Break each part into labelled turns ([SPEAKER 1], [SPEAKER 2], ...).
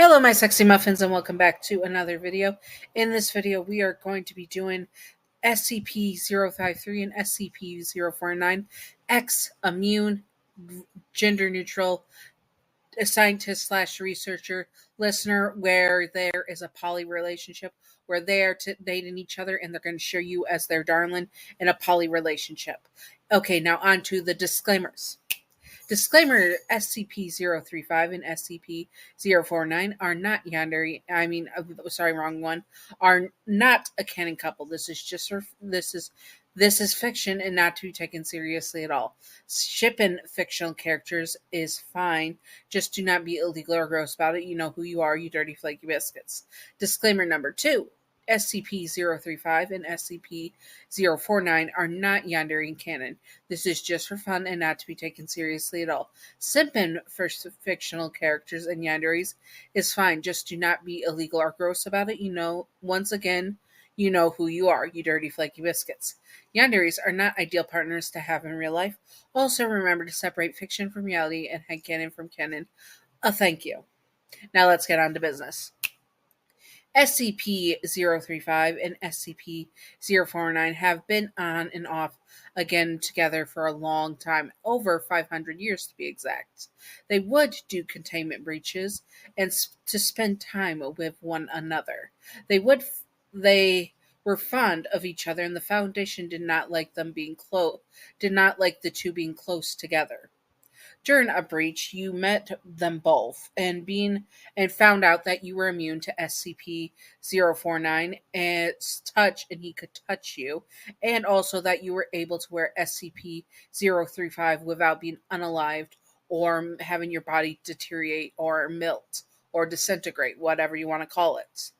[SPEAKER 1] Hello my sexy muffins and welcome back to another video. In this video we are going to be doing SCP-053 and SCP-049 X immune gender neutral scientist slash researcher listener where there is a poly relationship where they are dating each other and they're going to share you as their darling in a poly relationship. Okay, now on to the disclaimers. Disclaimer: SCP-035 and SCP-049 are not Yandere. Wrong one. Are not a canon couple. This is fiction and not to be taken seriously at all. Shipping fictional characters is fine. Just do not be illegal or gross about it. You know who you are, you dirty flaky biscuits. Disclaimer number 2. SCP-035 and SCP-049 are not Yanderean canon. This is just for fun and not to be taken seriously at all. Simping for fictional characters and Yanderes is fine. Just do not be illegal or gross about it. Once again, you know who you are, you dirty flaky biscuits. Yanderes are not ideal partners to have in real life. Also remember to separate fiction from reality and headcanon from canon. Thank you. Now let's get on to business. SCP-035 and SCP-049 have been on and off again together for a long time, over 500 years to be exact. They would do containment breaches and to spend time with one another. They were fond of each other, and the Foundation did not like the two being close together. During a breach, you met them both and found out that you were immune to SCP-049 and touch, and he could touch you, and also that you were able to wear SCP-035 without being unalived or having your body deteriorate or melt or disintegrate, whatever you want to call it.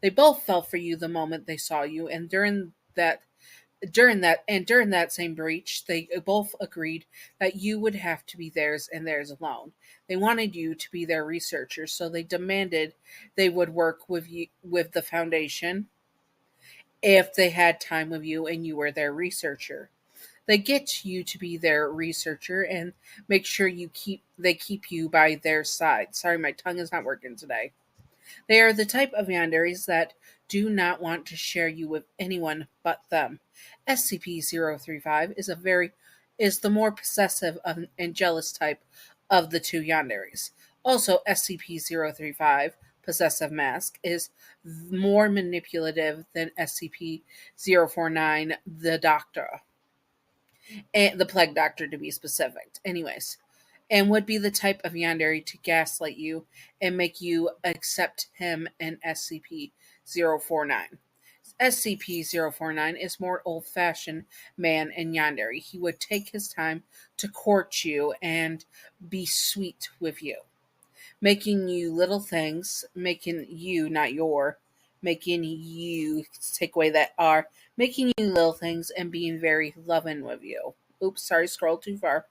[SPEAKER 1] They both fell for you the moment they saw you, and during that same breach, they both agreed that you would have to be theirs and theirs alone. They wanted you to be their researcher, so they demanded they would work with the Foundation if they had time with you and you were their researcher. They get you to be their researcher and make sure they keep you by their side. Sorry, my tongue is not working today. They are the type of Yanderes that do not want to share you with anyone but them. SCP-035 is the more possessive and jealous type of the two Yanderes. Also, SCP-035, Possessive Mask, is more manipulative than SCP-049, the Doctor. And the Plague Doctor, to be specific. Anyways. And would be the type of Yandere to gaslight you and make you accept him and SCP-049. SCP-049 is more old-fashioned man and Yandere. He would take his time to court you and be sweet with you, making you little things, making you little things and being very loving with you. Oops, sorry, scrolled too far.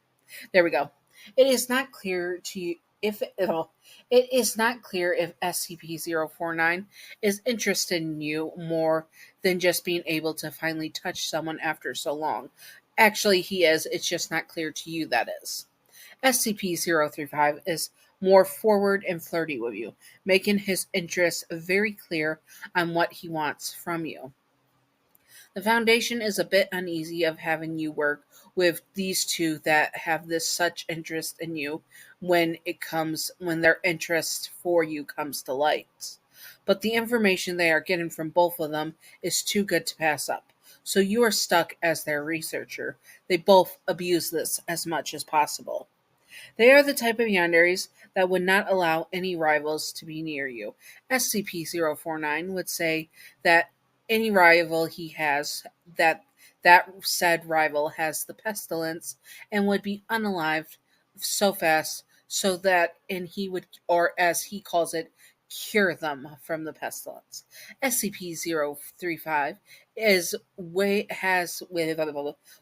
[SPEAKER 1] There we go. It is not clear if SCP-049 is interested in you more than just being able to finally touch someone after so long. Actually, he is. It's just not clear to you, that is. SCP-035 is more forward and flirty with you, making his interests very clear on what he wants from you. The Foundation is a bit uneasy of having you work with these two that have this such interest in you when their interest for you comes to light. But the information they are getting from both of them is too good to pass up. So you are stuck as their researcher. They both abuse this as much as possible. They are the type of Yanderes that would not allow any rivals to be near you. SCP-049 would say that any rival he has, that said rival has the pestilence and would be unalived so fast and he would, or as he calls it, cure them from the pestilence. SCP-035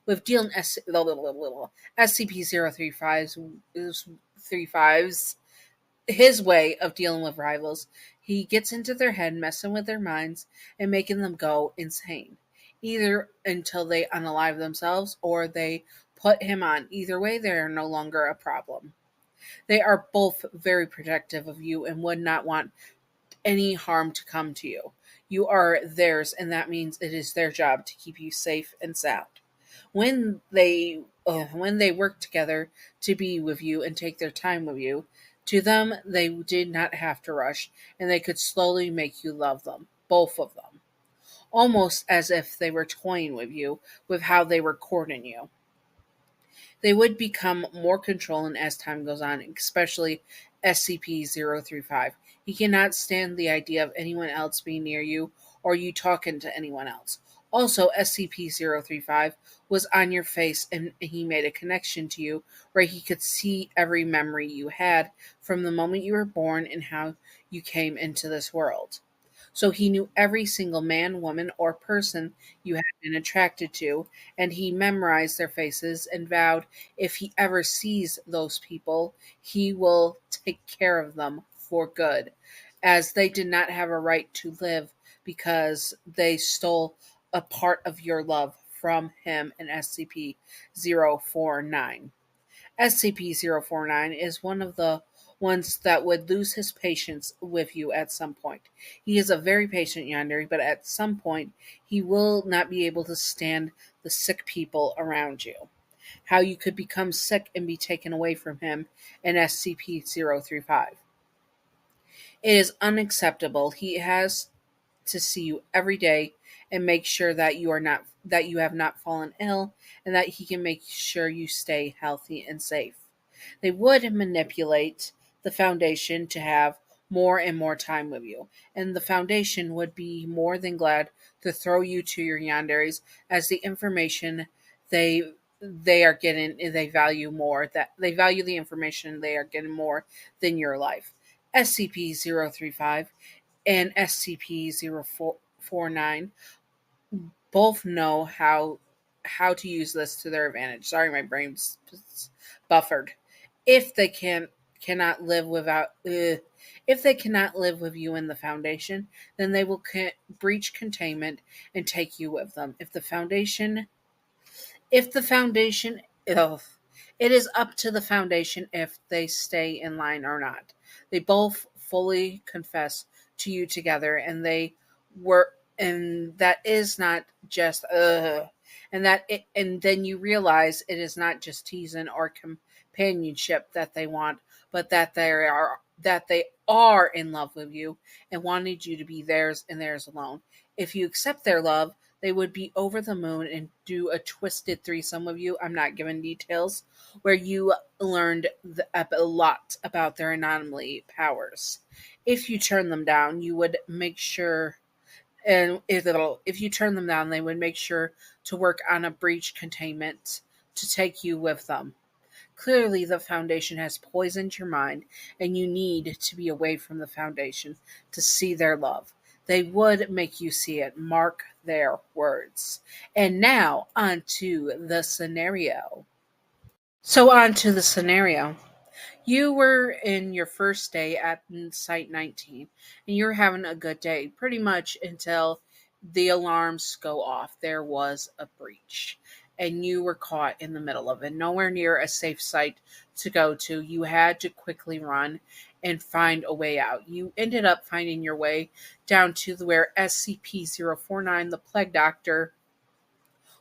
[SPEAKER 1] with dealing SCP-035's his way of dealing with rivals. He gets into their head, messing with their minds, and making them go insane, either until they unalive themselves or they put him on. Either way, they are no longer a problem. They are both very protective of you and would not want any harm to come to you. You are theirs, and that means it is their job to keep you safe and sound. When they work together to be with you and take their time with you, to them they did not have to rush, and they could slowly make you love them, both of them, almost as if they were toying with you with how they were courting you. They would become more controlling as time goes on, especially SCP-035. He cannot stand the idea of anyone else being near you or you talking to anyone else. Also, SCP-035 was on your face and he made a connection to you where he could see every memory you had from the moment you were born and how you came into this world. So he knew every single man, woman, or person you had been attracted to, and he memorized their faces and vowed if he ever sees those people, he will take care of them for good, as they did not have a right to live because they stole a part of your love from him and SCP 049. SCP-049 is one of the ones that would lose his patience with you at some point. He is a very patient yandere, but at some point he will not be able to stand the sick people around you. How you could become sick and be taken away from him in SCP-035. It is unacceptable. He has to see you every day and make sure that you have not fallen ill and that he can make sure you stay healthy and safe. They would manipulate the Foundation to have more and more time with you, and the Foundation would be more than glad to throw you to your yanderes as the information they they are getting they value more that they value the information they are getting more than your life. SCP-035 and SCP-049 both know how to use this to their advantage. Sorry, my brain's buffered. If they cannot live without if they cannot live with you in the Foundation, then they will breach containment and take you with them. If the foundation ugh, it is up to the Foundation if they stay in line or not. They both fully confess to you together, and that is not just and then you realize it is not just teasing or companionship that they want, but that they are in love with you and wanted you to be theirs and theirs alone. If you accept their love, they would be over the moon and do a twisted threesome with you. I'm not giving details, where you learned a lot about their anomaly powers. If you turn them down, you would make sure, and if you turn them down, they would make sure to work on a breach containment to take you with them. Clearly, the Foundation has poisoned your mind, and you need to be away from the Foundation to see their love. They would make you see it. Mark their words. And now, on to the scenario. On to the scenario. You were in your first day at Site 19, and you're having a good day, pretty much until the alarms go off. There was a breach, and you were caught in the middle of it, nowhere near a safe site to go to. You had to quickly run and find a way out. You ended up finding your way down to where SCP-049, the Plague Doctor,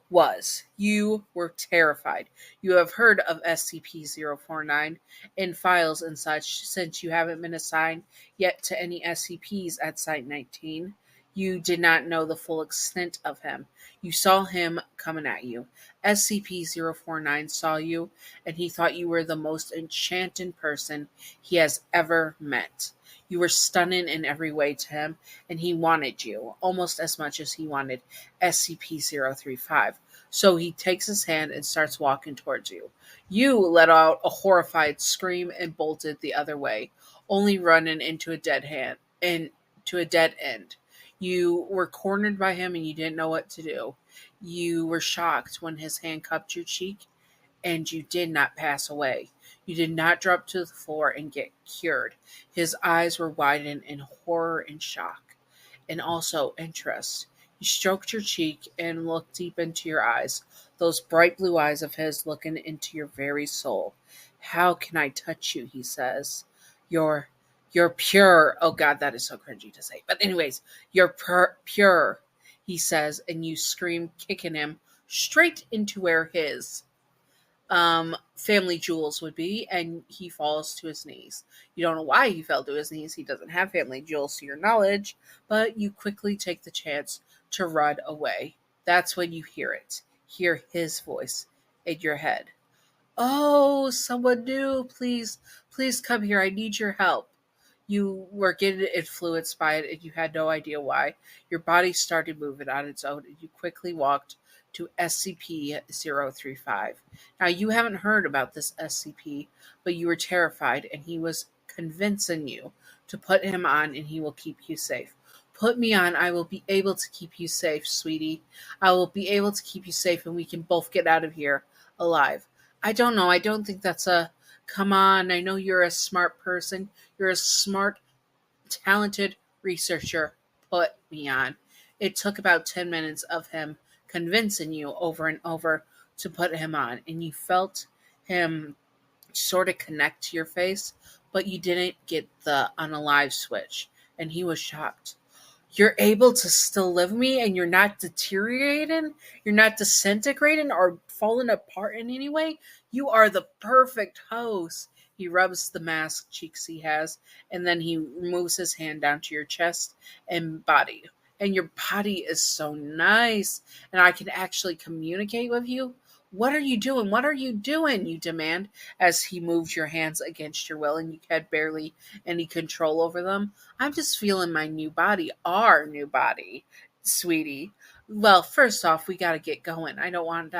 [SPEAKER 1] was. You were terrified. You have heard of SCP-049 in files and such since you haven't been assigned yet to any SCPs at Site 19. You did not know the full extent of him. You saw him coming at you. SCP-049 saw you, and he thought you were the most enchanting person he has ever met. You were stunning in every way to him, and he wanted you almost as much as he wanted SCP-035. So he takes his hand and starts walking towards you. You let out a horrified scream and bolted the other way, only running into a dead end. You were cornered by him and you didn't know what to do. You were shocked when his hand cupped your cheek, and you did not pass away. You did not drop to the floor and get cured. His eyes were widened in horror and shock, and also interest. He stroked your cheek and looked deep into your eyes, those bright blue eyes of his looking into your very soul. How can I touch you? He says. You're you're pure. Oh God, that is so cringy to say. But anyways, you're pure, he says, and you scream, kicking him straight into where his family jewels would be, and he falls to his knees. You don't know why he fell to his knees. He doesn't have family jewels to your knowledge, but you quickly take the chance to run away. That's when you hear it. Hear his voice in your head. Oh, someone new, please, please come here. I need your help. You were getting influenced by it and you had no idea why. Your body started moving on its own and you quickly walked to SCP 035. Now, you haven't heard about this SCP, but you were terrified and he was convincing you to put him on and he will keep you safe. Put me on. I will be able to keep you safe, sweetie. I will be able to keep you safe and we can both get out of here alive. I don't know. I don't think that's a come on. I know you're a smart person. You're a smart, talented researcher. Put me on. It took about 10 minutes of him convincing you over and over to put him on, and you felt him sort of connect to your face, but you didn't get the unalive switch, and he was shocked. You're able to still live me and you're not deteriorating, you're not disintegrating or falling apart in any way. You are the perfect host. He rubs the mask cheeks he has, and then he moves his hand down to your chest and body. And your body is so nice, and I can actually communicate with you. What are you doing? What are you doing? You demand as he moves your hands against your will and you had barely any control over them. I'm just feeling my new body, our new body, sweetie. Well, first off, we got to get going. I don't want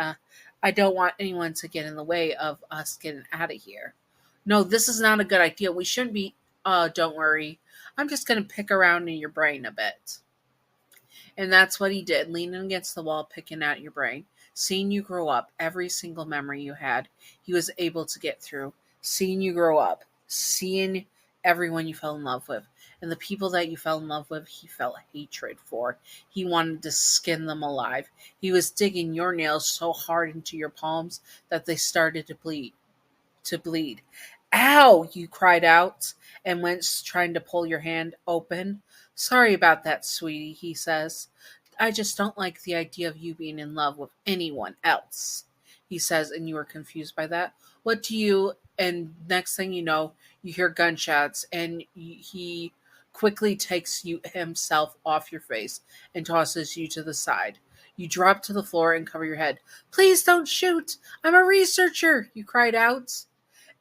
[SPEAKER 1] anyone to get in the way of us getting out of here. No, this is not a good idea. We shouldn't be. Don't worry. I'm just going to pick around in your brain a bit. And that's what he did, leaning against the wall, picking at your brain. Seeing you grow up, every single memory you had, he was able to get through. Seeing you grow up, seeing everyone you fell in love with. And the people that you fell in love with, he felt hatred for. He wanted to skin them alive. He was digging your nails so hard into your palms that they started to bleed. Ow! You cried out and went trying to pull your hand open. Sorry about that, sweetie, he says. I just don't like the idea of you being in love with anyone else, he says, and you are confused by that. What do you, and next thing you know, you hear gunshots, and he quickly takes you himself off your face and tosses you to the side. You drop to the floor and cover your head. Please don't shoot! I'm a researcher, you cried out.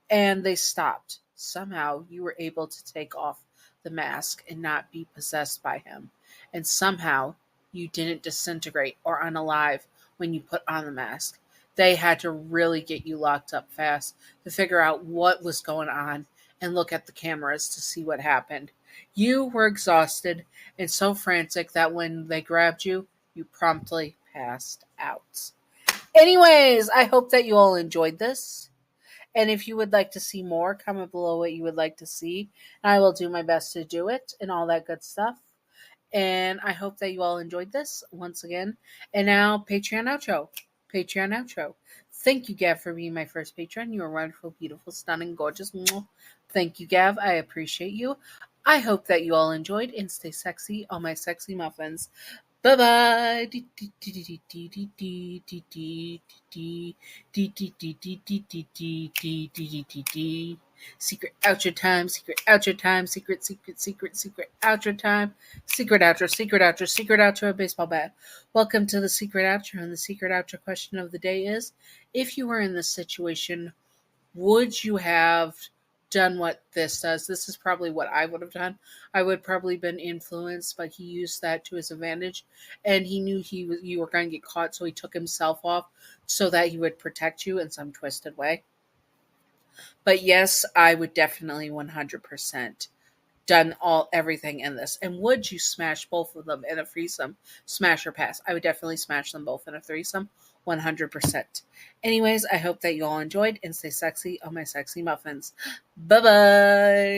[SPEAKER 1] And they stopped. Somehow you were able to take off the mask and not be possessed by him. And somehow you didn't disintegrate or unalive when you put on the mask. They had to really get you locked up fast to figure out what was going on and look at the cameras to see what happened. You were exhausted and so frantic that when they grabbed you, you promptly passed out. Anyways, I hope that you all enjoyed this. And if you would like to see more, comment below what you would like to see. And I will do my best to do it and all that good stuff. And I hope that you all enjoyed this once again. And now, Patreon outro. Patreon outro. Thank you, Gav, for being my first patron. You are wonderful, beautiful, stunning, gorgeous. Thank you, Gav. I appreciate you. I hope that you all enjoyed and stay sexy, all my sexy muffins. Bye bye. Secret outro time, secret outro time, secret outro time, secret outro, baseball bat. Welcome to the secret outro, and the secret outro question of the day is, if you were in this situation, would you have done what this does? This is probably what I would have done. I would probably been influenced, but he used that to his advantage, and he knew you were going to get caught, so he took himself off so that he would protect you in some twisted way. But yes, I would definitely 100% done everything in this. And would you smash both of them in a threesome? Smash or pass? I would definitely smash them both in a threesome. 100%. Anyways, I hope that you all enjoyed and stay sexy on my sexy muffins. Bye bye.